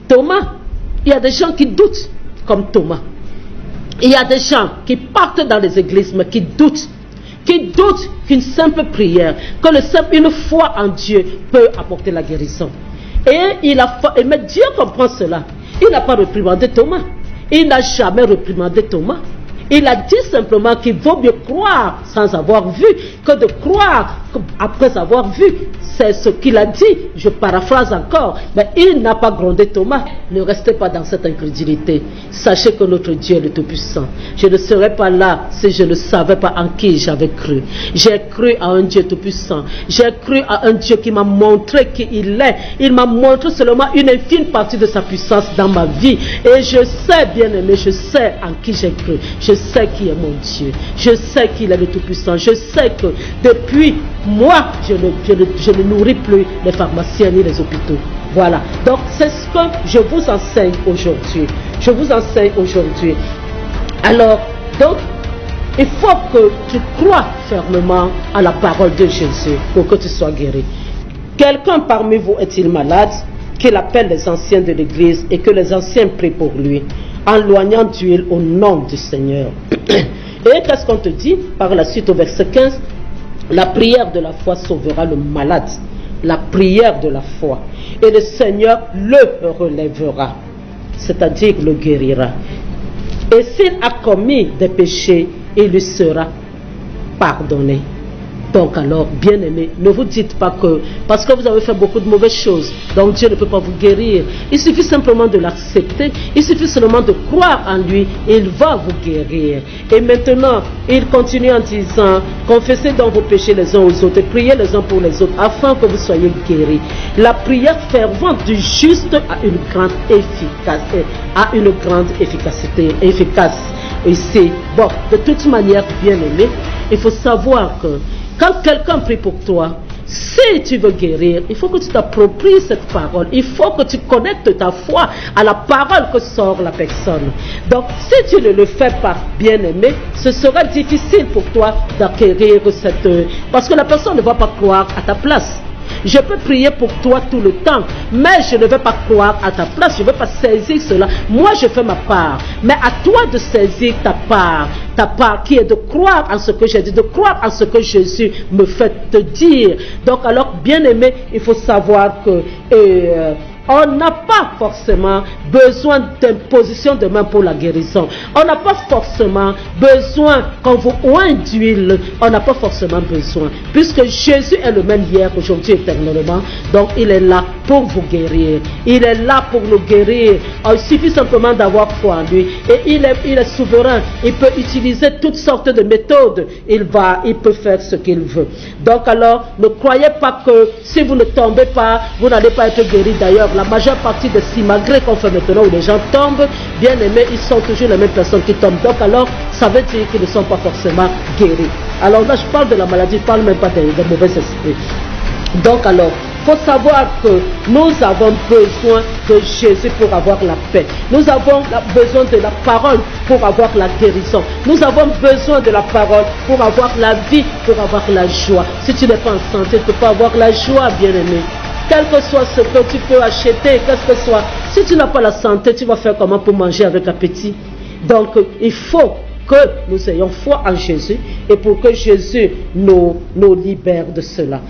Thomas, il y a des gens qui doutent comme Thomas. Il y a des gens qui partent dans les églises mais qui doutent qu'une simple prière, une foi en Dieu peut apporter la guérison. Mais Dieu comprend cela. Il n'a pas réprimandé Thomas. Il n'a jamais réprimandé Thomas. Il a dit simplement qu'il vaut mieux croire sans avoir vu que de croire après avoir vu. C'est ce qu'il a dit. Je paraphrase encore. Mais il n'a pas grondé Thomas. Ne restez pas dans cette incrédulité. Sachez que notre Dieu est le Tout-Puissant. Je ne serais pas là si je ne savais pas en qui j'avais cru. J'ai cru à un Dieu Tout-Puissant. J'ai cru à un Dieu qui m'a montré qui il est. Il m'a montré seulement une infime partie de sa puissance dans ma vie. Et je sais, bien aimé, je sais en qui j'ai cru. Je sais qui est mon Dieu. Je sais qu'il est le Tout-Puissant. Je sais que depuis moi, je ne nourris plus les pharmaciens ni les hôpitaux. Voilà. Donc, c'est ce que je vous enseigne aujourd'hui. Je vous enseigne aujourd'hui. Alors, donc, il faut que tu crois fermement à la parole de Jésus pour que tu sois guéri. Quelqu'un parmi vous est-il malade? Qu'il appelle les anciens de l'église et que les anciens prient pour lui, en loignant d'huile au nom du Seigneur. Et qu'est-ce qu'on te dit par la suite au verset 15? La prière de la foi sauvera le malade. La prière de la foi. Et le Seigneur le relèvera. C'est-à-dire le guérira. Et s'il a commis des péchés, il lui sera pardonné. Donc alors, bien aimé, ne vous dites pas que parce que vous avez fait beaucoup de mauvaises choses, donc Dieu ne peut pas vous guérir. Il suffit simplement de l'accepter, il suffit seulement de croire en lui, et il va vous guérir. Et maintenant, il continue en disant, confessez donc vos péchés les uns aux autres, et priez les uns pour les autres, afin que vous soyez guéris. La prière fervente du juste a une grande efficacité, efficace. Ici, bon, de toute manière, bien aimé, il faut savoir que quand quelqu'un prie pour toi, si tu veux guérir, il faut que tu t'appropries cette parole. Il faut que tu connectes ta foi à la parole que sort la personne. Donc, si tu ne le fais pas, bien aimé, ce sera difficile pour toi d'acquérir cette... Parce que la personne ne va pas croire à ta place. Je peux prier pour toi tout le temps, mais je ne vais pas croire à ta place, je ne vais pas saisir cela. Moi, je fais ma part, mais à toi de saisir ta part qui est de croire en ce que j'ai dit, de croire en ce que Jésus me fait te dire. Donc alors, bien aimé, il faut savoir que... on n'a pas forcément besoin d'imposition de main pour la guérison. On n'a pas forcément besoin qu'on vous oigne d'huile. On n'a pas forcément besoin. Puisque Jésus est le même hier, aujourd'hui, éternellement. Donc il est là pour vous guérir. Il est là pour nous guérir. Il suffit simplement d'avoir foi en lui. Et il est souverain. Il peut utiliser toutes sortes de méthodes. Il peut faire ce qu'il veut. Donc alors, ne croyez pas que si vous ne tombez pas, vous n'allez pas être guéri. D'ailleurs, la majeure partie des simagrées qu'on fait maintenant où les gens tombent, bien aimés, ils sont toujours les mêmes personnes qui tombent. Donc alors, ça veut dire qu'ils ne sont pas forcément guéris. Alors là, je parle de la maladie, je ne parle même pas des mauvais esprits. Donc alors, il faut savoir que nous avons besoin de Jésus pour avoir la paix. Nous avons besoin de la parole pour avoir la guérison. Nous avons besoin de la parole pour avoir la vie, pour avoir la joie. Si tu n'es pas en santé, tu ne peux pas avoir la joie, bien aimé. Quel que soit ce que tu peux acheter, qu'est-ce que soit, si tu n'as pas la santé, tu vas faire comment pour manger avec appétit? Donc, il faut que nous ayons foi en Jésus et pour que Jésus nous libère de cela.